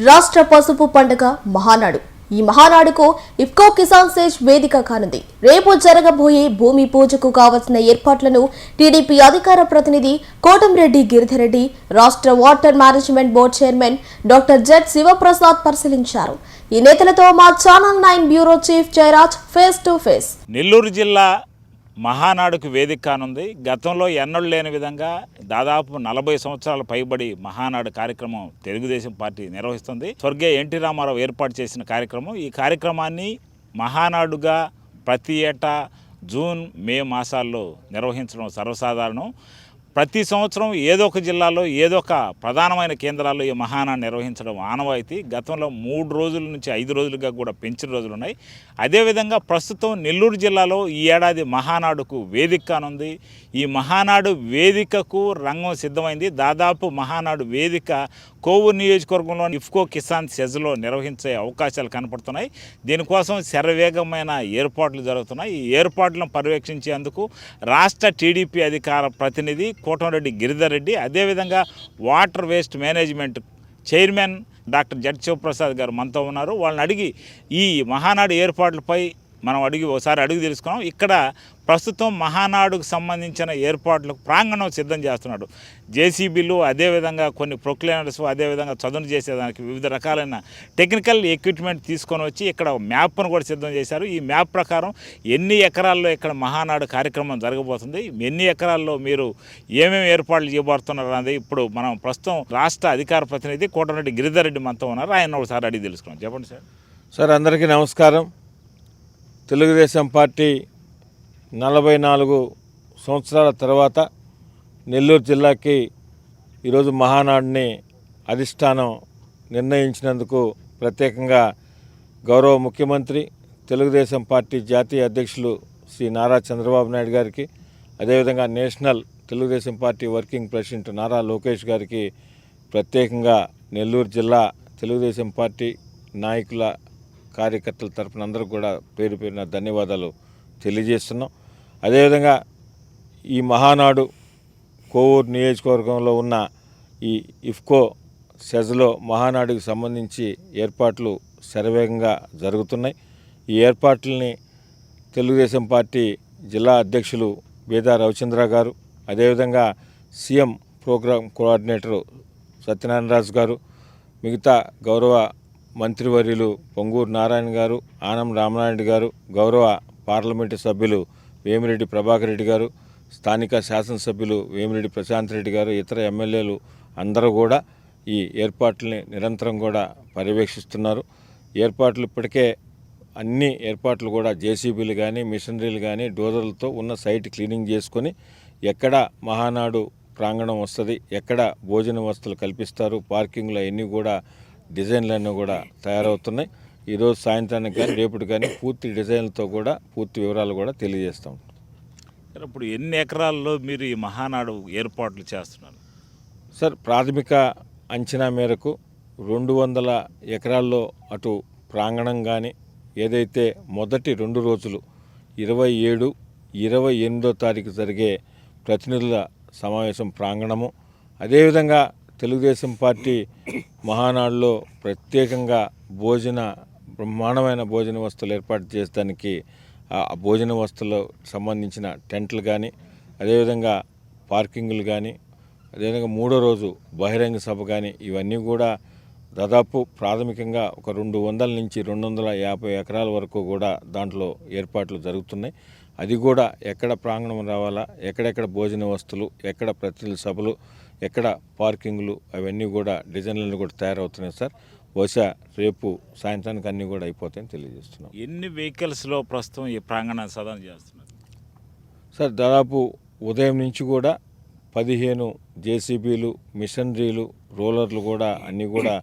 రాష్ట్ర పసుపు పండుగ మహానాడు. ఈ మహానాడుకు ఇఫ్కో కిసాన్ సేజ్ వేదిక కానుంది. రేపు జరగబోయే భూమి పూజకు కావలసిన ఏర్పాట్లను టీడీపీ అధికార ప్రతినిధి కోటంరెడ్డి గిరిధరెడ్డి, రాష్ట్ర water management board chairman doctor Z Sivaprasad పరిశీలించారు. ఈ నేతలతో మా channel 9 bureau chief Jayaraj face to face. Nellore జిల్లా మహానాడుకు వేదిక కానుంది. గతంలో ఎన్నడూ లేని విధంగా దాదాపు 40 సంవత్సరాల పైబడి మహానాడు కార్యక్రమం తెలుగుదేశం పార్టీ నిర్వహిస్తుంది. స్వర్గీయ ఎన్టీ రామారావు ఏర్పాటు చేసిన కార్యక్రమం. ఈ కార్యక్రమాన్ని మహానాడుగా ప్రతి ఏటా జూన్, మే మాసాల్లో నిర్వహించడం సర్వసాధారణం. ప్రతి సంవత్సరం ఏదో ఒక జిల్లాలో ఏదో ఒక ప్రధానమైన కేంద్రాల్లో ఈ మహానాడు నిర్వహించడం ఆనవాయితీ. గతంలో 3 రోజుల నుంచి 5 రోజులుగా కూడా పెంచిన రోజులు ఉన్నాయి. అదేవిధంగా ప్రస్తుతం నెల్లూరు జిల్లాలో ఈ ఏడాది మహానాడుకు వేదిక కానుంది. ఈ మహానాడు వేదికకు రంగం సిద్ధమైంది. దాదాపు మహానాడు వేదిక కోవూరు నియోజకవర్గంలో ఇఫ్కో కిసాన్ సెజ్లో నిర్వహించే అవకాశాలు కనపడుతున్నాయి. దీనికోసం శరవేగమైన ఏర్పాట్లు జరుగుతున్నాయి. ఈ ఏర్పాట్లను పర్యవేక్షించేందుకు రాష్ట్ర టీడీపీ అధికార ప్రతినిధి కోటంరెడ్డి గిరిధరెడ్డి, అదేవిధంగా water waste management chairman doctor Z Sivaprasad గారు మనతో ఉన్నారు. వాళ్ళని అడిగి ఈ మహానాడు ఏర్పాట్లపై మనం ఒకసారి అడిగి తెలుసుకున్నాం. ఇక్కడ ప్రస్తుతం మహానాడుకు సంబంధించిన ఏర్పాట్లకు ప్రాంగణం సిద్ధం చేస్తున్నాడు. జేసీబీలు, అదేవిధంగా కొన్ని ప్రొక్లైనర్స్, అదేవిధంగా చదును చేసేదానికి వివిధ రకాలైన టెక్నికల్ ఎక్విప్మెంట్ తీసుకొని వచ్చి ఇక్కడ మ్యాప్ను కూడా సిద్ధం చేశారు. ఈ మ్యాప్ ప్రకారం ఎన్ని ఎకరాల్లో ఇక్కడ మహానాడు కార్యక్రమం జరగబోతుంది, ఎన్ని ఎకరాల్లో మీరు ఏమేమి ఏర్పాట్లు చేయబోతున్నారు అనేది ఇప్పుడు మనం ప్రస్తుతం రాష్ట్ర అధికార ప్రతినిధి కోటంరెడ్డి గిరిధరెడ్డి మనతో ఉన్నారు. ఆయన ఒకసారి అడిగి తెలుసుకున్నాం. చెప్పండి సార్. సార్, అందరికీ నమస్కారం. తెలుగుదేశం పార్టీ 44 సంవత్సరాల తర్వాత నెల్లూరు జిల్లాకి ఈరోజు మహానాడుని అధిష్టానం నిర్ణయించినందుకు ప్రత్యేకంగా గౌరవ ముఖ్యమంత్రి, తెలుగుదేశం పార్టీ జాతీయ అధ్యక్షులు శ్రీ నారా చంద్రబాబు నాయుడు గారికి, అదేవిధంగా national Telugu Desam party working president Nara Lokesh గారికి ప్రత్యేకంగా నెల్లూరు జిల్లా తెలుగుదేశం పార్టీ నాయకుల, కార్యకర్తల తరఫున అందరూ కూడా పేరు పేరున ధన్యవాదాలు తెలియజేస్తున్నాం. అదేవిధంగా ఈ మహానాడు కోవూరు నియోజకవర్గంలో ఉన్న ఈ ఇఫ్కో సెజ్లో మహానాడుకి సంబంధించి ఏర్పాట్లు శరవేగంగా జరుగుతున్నాయి. ఈ ఏర్పాట్లని తెలుగుదేశం పార్టీ జిల్లా అధ్యక్షులు బేదా రవిచంద్ర గారు, అదేవిధంగా CM programme coordinator Satyanarayana Raju గారు, మిగతా గౌరవ మంత్రివర్యులు పొంగూరు నారాయణ గారు, ఆనం రామనాయుడు గారు, గౌరవ పార్లమెంటు సభ్యులు వేమిరెడ్డి ప్రభాకర్ రెడ్డి గారు, స్థానిక శాసనసభ్యులు వేమిరెడ్డి ప్రశాంత్ రెడ్డి గారు, ఇతర ఎమ్మెల్యేలు అందరూ కూడా ఈ ఏర్పాట్లని నిరంతరం కూడా పర్యవేక్షిస్తున్నారు. ఏర్పాట్లు ఇప్పటికే అన్ని ఏర్పాట్లు కూడా జేసీబీలు కానీ, మిషనరీలు కానీ, డోజర్లతో ఉన్న సైట్ క్లీనింగ్ చేసుకొని ఎక్కడ మహానాడు ప్రాంగణం వస్తుంది, ఎక్కడ భోజన వసతులు కల్పిస్తారు, పార్కింగ్లు అవన్నీ కూడా డిజైన్లన్నీ కూడా తయారవుతున్నాయి. ఈరోజు సాయంత్రానికి కానీ రేపటి కానీ పూర్తి డిజైన్లతో కూడా పూర్తి వివరాలు కూడా తెలియజేస్తాం. ఇప్పుడు ఎన్ని ఎకరాల్లో మీరు ఈ మహానాడు ఏర్పాట్లు చేస్తున్నారు? సార్, ప్రాథమిక అంచనా మేరకు 200 ఎకరాల్లో అటు ప్రాంగణం కానీ, ఏదైతే మొదటి 2 రోజులు 27, 28వ తారీఖు జరిగే ప్రతినిధుల సమావేశం ప్రాంగణము, అదేవిధంగా తెలుగుదేశం పార్టీ మహానాడులో ప్రత్యేకంగా బ్రహ్మాండమైన భోజన వస్తువులు ఏర్పాటు చేసడానికి ఆ భోజన వస్తువులకు సంబంధించిన టెంట్లు కానీ, అదేవిధంగా పార్కింగ్లు కానీ, అదేవిధంగా 3వ రోజు బహిరంగ సభ కానీ, ఇవన్నీ కూడా దాదాపు ప్రాథమికంగా ఒక 200 నుంచి 250 ఎకరాల వరకు కూడా దాంట్లో ఏర్పాట్లు జరుగుతున్నాయి. అది కూడా ఎక్కడ ప్రాంగణం రావాలా, ఎక్కడెక్కడ భోజన వస్తువులు, ఎక్కడ ప్రతినిధుల సభలు, ఎక్కడ పార్కింగ్లు, అవన్నీ కూడా డిజైన్లను కూడా తయారవుతున్నాయి సార్. బహుశా రేపు సాయంత్రానికి అన్నీ కూడా అయిపోతాయని తెలియజేస్తున్నాం. ఎన్ని వెహికల్స్లో ప్రస్తుతం ఈ ప్రాంగణ సాధన చేస్తున్నారు సార్? దాదాపు ఉదయం నుంచి కూడా 15 జేసీబీలు, మిషనరీలు, రోలర్లు కూడా అన్నీ కూడా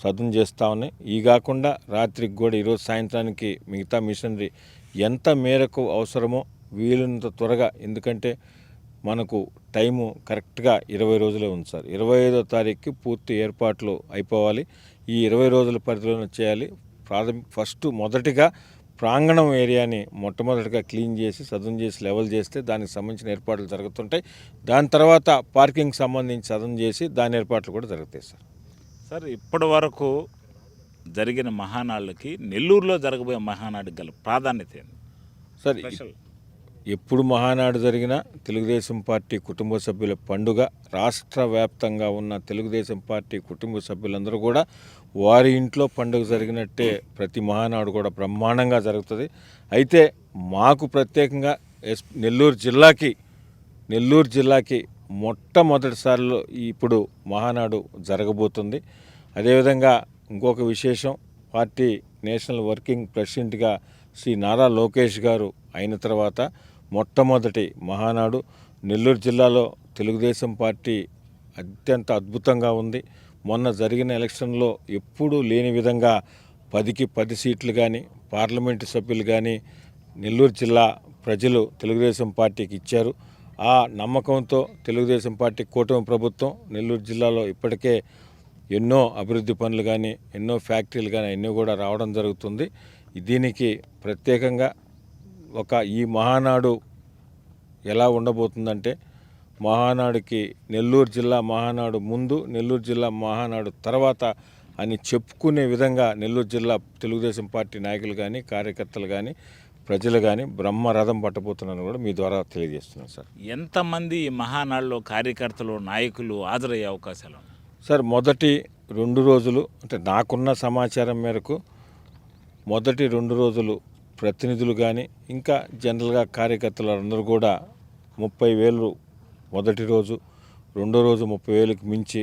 సదును చేస్తూ ఉన్నాయి. ఈ కాకుండా రాత్రికి కూడా ఈరోజు సాయంత్రానికి మిగతా మిషనరీ ఎంత మేరకు అవసరమో వీలున్నంత త్వరగా, ఎందుకంటే మనకు టైము కరెక్ట్గా 20 రోజులే ఉంది సార్. 25వ తారీఖుకి పూర్తి ఏర్పాట్లు అయిపోవాలి. ఈ 20 రోజుల పరిధిలోనే చేయాలి. మొదటిగా ప్రాంగణం ఏరియాని మొట్టమొదటిగా క్లీన్ చేసి సదును చేసి లెవెల్ చేస్తే దానికి సంబంధించిన ఏర్పాట్లు జరుగుతుంటాయి. దాని తర్వాత పార్కింగ్ సంబంధించి సదును చేసి దాని ఏర్పాట్లు కూడా జరుగుతాయి సార్. సార్ ఇప్పటి వరకు జరిగిన మహానాళ్ళకి నెల్లూరులో జరగబోయే మహానాడుకి గల ప్రాధాన్యత ఏంది? సార్ స్పెషల్ ఎప్పుడు మహానాడు జరిగినా తెలుగుదేశం పార్టీ కుటుంబ సభ్యుల పండుగ. రాష్ట్ర వ్యాప్తంగా ఉన్న తెలుగుదేశం పార్టీ కుటుంబ సభ్యులందరూ కూడా వారి ఇంట్లో పండుగ జరిగినట్టే ప్రతి మహానాడు కూడా బ్రహ్మాండంగా జరుగుతుంది. అయితే మాకు ప్రత్యేకంగా నెల్లూరు జిల్లాకి మొట్టమొదటిసారిలో ఇప్పుడు మహానాడు జరగబోతుంది. అదేవిధంగా ఇంకొక విశేషం, పార్టీ నేషనల్ వర్కింగ్ ప్రెసిడెంట్గా శ్రీ నారా లోకేష్ గారు అయిన తర్వాత మొట్టమొదటి మహానాడు నెల్లూరు జిల్లాలో తెలుగుదేశం పార్టీ అత్యంత అద్భుతంగా ఉంది. మొన్న జరిగిన ఎలక్షన్లో ఎప్పుడూ లేని విధంగా 10కి 10 సీట్లు కానీ పార్లమెంటు సభ్యులు కానీ నెల్లూరు జిల్లా ప్రజలు తెలుగుదేశం పార్టీకి ఇచ్చారు. ఆ నమ్మకంతో తెలుగుదేశం పార్టీ కూటమి ప్రభుత్వం నెల్లూరు జిల్లాలో ఇప్పటికే ఎన్నో అభివృద్ధి పనులు కానీ ఎన్నో ఫ్యాక్టరీలు కానీ అన్నీ కూడా రావడం జరుగుతుంది. దీనికి ప్రత్యేకంగా ఈ మహానాడు ఎలా ఉండబోతుందంటే, మహానాడుకి నెల్లూరు జిల్లా మహానాడు ముందు, నెల్లూరు జిల్లా మహానాడు తర్వాత అని చెప్పుకునే విధంగా నెల్లూరు జిల్లా తెలుగుదేశం పార్టీ నాయకులు కానీ కార్యకర్తలు కానీ ప్రజలు కానీ బ్రహ్మరథం పట్టబోతున్నారని కూడా మీ ద్వారా తెలియజేస్తున్నాను సార్. ఎంతమంది ఈ మహానాడులో కార్యకర్తలు నాయకులు హాజరయ్యే అవకాశాలు ఉన్నాయి? సార్ మొదటి 2 రోజులు అంటే నాకున్న సమాచారం మేరకు మొదటి 2 రోజులు ప్రతినిధులు కానీ ఇంకా జనరల్గా కార్యకర్తలు అందరూ కూడా 30,000 మొదటి రోజు, రెండో రోజు 30,000కి మించి,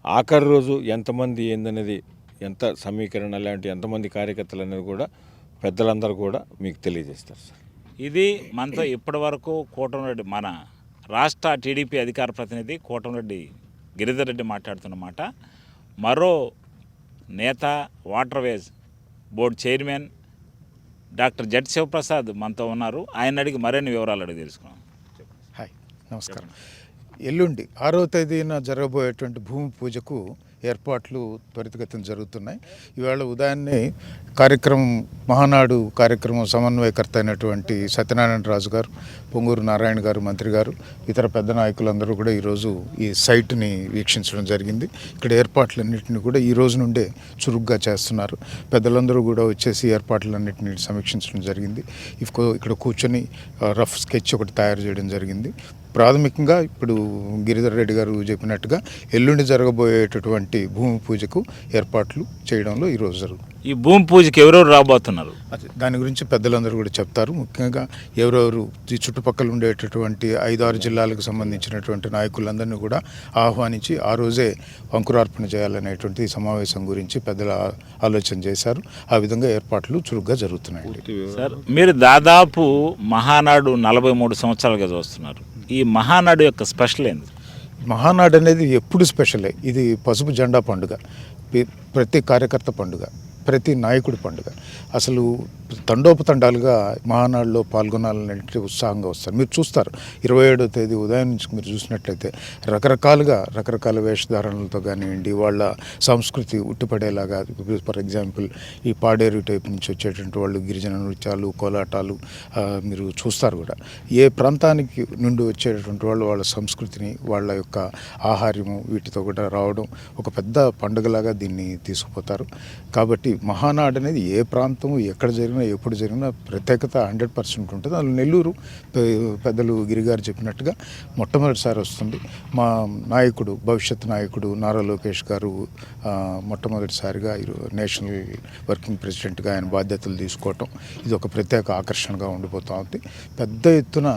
ఆఖరి రోజు ఎంతమంది ఏందనేది ఎంత సమీకరణ లాంటి ఎంతమంది కార్యకర్తలు అనేది కూడా పెద్దలందరూ కూడా మీకు తెలియజేస్తారు సార్. ఇది మనతో ఇప్పటి వరకు కోటంరెడ్డి, మన రాష్ట్ర టీడీపీ అధికార ప్రతినిధి కోటంరెడ్డి గిరిధర్ రెడ్డి మాట్లాడుతున్నమాట. మరో నేత, waterways board chairman doctor Z Sivaprasad మనతో ఉన్నారు. ఆయన అడిగి మరిన్ని వివరాలు అడిగి తెలుసుకున్నాం. హాయ్, నమస్కారం. ఎల్లుండి 6వ తేదీన జరగబోయేటువంటి భూమి పూజకు ఏర్పాట్లు త్వరితగతిన జరుగుతున్నాయి. ఇవాళ ఉదయాన్నే మహానాడు కార్యక్రమం సమన్వయకర్త అయినటువంటి సత్యనారాయణ రాజు గారు, పొంగూరు నారాయణ గారు, మంత్రి గారు, ఇతర పెద్ద నాయకులందరూ కూడా ఈరోజు ఈ సైట్ని వీక్షించడం జరిగింది. ఇక్కడ ఏర్పాట్లన్నింటినీ కూడా ఈ రోజు నుండే చురుగ్గా చేస్తున్నారు. పెద్దలందరూ కూడా వచ్చేసి ఏర్పాట్లన్నింటినీ సమీక్షించడం జరిగింది. ఇక్కడ కూర్చొని రఫ్ స్కెచ్ ఒకటి తయారు చేయడం జరిగింది. ప్రాథమికంగా ఇప్పుడు గిరిధర్ రెడ్డి గారు చెప్పినట్టుగా ఎల్లుండి జరగబోయేటటువంటి భూమి పూజకు ఏర్పాట్లు చేయడంలో ఈరోజు జరుగుతుంది. ఈ భూమి పూజకి ఎవరెవరు రాబోతున్నారు? దాని గురించి పెద్దలందరూ కూడా చెప్తారు. ముఖ్యంగా ఎవరెవరు ఈ చుట్టుపక్కల ఉండేటటువంటి 5-6 జిల్లాలకు సంబంధించినటువంటి నాయకులందరినీ కూడా ఆహ్వానించి ఆ రోజే అంకురార్పణ చేయాలనేటువంటి సమావేశం గురించి పెద్దల ఆలోచన చేశారు. ఆ విధంగా ఏర్పాట్లు చురుగ్గా జరుగుతున్నాయి. సార్, మీరు దాదాపు మహానాడు 43 సంవత్సరాలుగా చూస్తున్నారు. ఈ మహానాడు యొక్క స్పెషల్ ఏంది? మహానాడు అనేది ఎప్పుడు స్పెషలే. ఇది పసుపు జెండా పండుగ, ప్రతి కార్యకర్త పండుగ, ప్రతి నాయకుడి పండుగ. అసలు తండోపతండాలుగా మహానాడులో పాల్గొనాలనే ఉత్సాహంగా వస్తారు. మీరు చూస్తారు 27వ తేదీ ఉదయం నుంచి మీరు చూసినట్లయితే రకరకాల వేషధారణలతో కానివ్వండి, వాళ్ళ సంస్కృతి ఉట్టిపడేలాగా, ఫర్ ఎగ్జాంపుల్ ఈ పాడేరు టైప్ నుంచి వచ్చేటువంటి వాళ్ళు గిరిజన నృత్యాలు, కోలాటాలు మీరు చూస్తారు కూడా. ఏ ప్రాంతానికి నుండి వచ్చేటటువంటి వాళ్ళు వాళ్ళ సంస్కృతిని, వాళ్ళ యొక్క ఆహార్యము వీటితో కూడా రావడం ఒక పెద్ద పండుగలాగా దీన్ని తీసుకుపోతారు. కాబట్టి మహానాడు అనేది ఏ ప్రాంతం ఎక్కడ జరిగినా ఎప్పుడు జరిగినా ప్రత్యేకత 100% ఉంటుంది. అందులో నెల్లూరు పెద్దలు గిరిగారు చెప్పినట్టుగా మొట్టమొదటిసారి వస్తుంది. మా నాయకుడు, భవిష్యత్ నాయకుడు నారా లోకేష్ గారు మొట్టమొదటిసారిగా నేషనల్ వర్కింగ్ ప్రెసిడెంట్గా ఆయన బాధ్యతలు తీసుకోవటం ఇది ఒక ప్రత్యేక ఆకర్షణగా ఉండిపోతూ ఉంది. పెద్ద ఎత్తున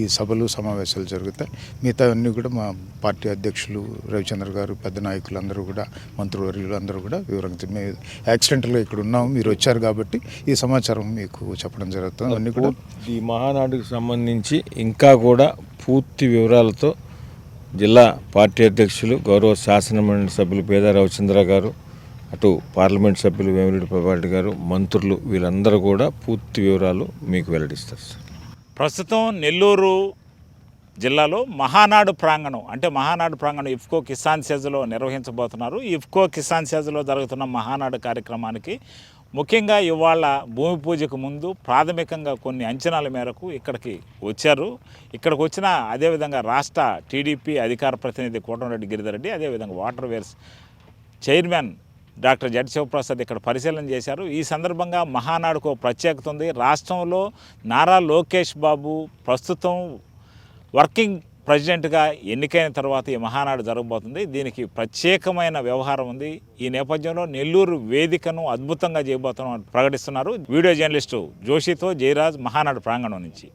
ఈ సభలు సమావేశాలు జరుగుతాయి. మిగతా అన్నీ కూడా మా పార్టీ అధ్యక్షులు రవిచంద్ర గారు, పెద్ద నాయకులు అందరూ కూడా, మంత్రివర్యులు అందరూ కూడా వివరంగా మేము యాక్సిడెంటల్గా ఇక్కడ ఉన్నాము, మీరు వచ్చారు కాబట్టి ఈ సమాచారం మీకు చెప్పడం జరుగుతుంది. అన్నీ కూడా ఈ మహానాడుకు సంబంధించి ఇంకా కూడా పూర్తి వివరాలతో జిల్లా పార్టీ అధ్యక్షులు, గౌరవ శాసనమండలి సభ్యులు పేద రవిచంద్ర గారు, అటు పార్లమెంట్ సభ్యులు వేమిరెడ్డి ప్రభాకర్ గారు, మంత్రులు వీళ్ళందరూ కూడా పూర్తి వివరాలు మీకు వెల్లడిస్తారు. ప్రస్తుతం నెల్లూరు జిల్లాలో మహానాడు ప్రాంగణం ఇఫ్కో కిసాన్ సేజ్లో నిర్వహించబోతున్నారు. ఇఫ్కో కిసాన్ సేజ్లో జరుగుతున్న మహానాడు కార్యక్రమానికి ముఖ్యంగా ఇవాళ భూమి పూజకు ముందు ప్రాథమికంగా కొన్ని అంచనాల మేరకు ఇక్కడికి వచ్చారు. ఇక్కడికి వచ్చిన అదేవిధంగా రాష్ట్ర టీడీపీ అధికార ప్రతినిధి కోటంరెడ్డి గిరిధర్ రెడ్డి, అదేవిధంగా waterways chairman doctor Z Sivaprasad ఇక్కడ పరిశీలన చేశారు. ఈ సందర్భంగా మహానాడుకు ఓ ప్రత్యేకత ఉంది. రాష్ట్రంలో నారా లోకేష్ బాబు ప్రస్తుతం వర్కింగ్ ప్రెసిడెంట్గా ఎన్నికైన తర్వాత ఈ మహానాడు జరగబోతుంది. దీనికి ప్రత్యేకమైన వ్యవహారం ఉంది. ఈ నేపథ్యంలో నెల్లూరు వేదికను అద్భుతంగా చేయబోతున్నామని ప్రకటిస్తున్నారు. వీడియో జర్నలిస్టు జోషితో జయరాజ్, మహానాడు ప్రాంగణం నుంచి.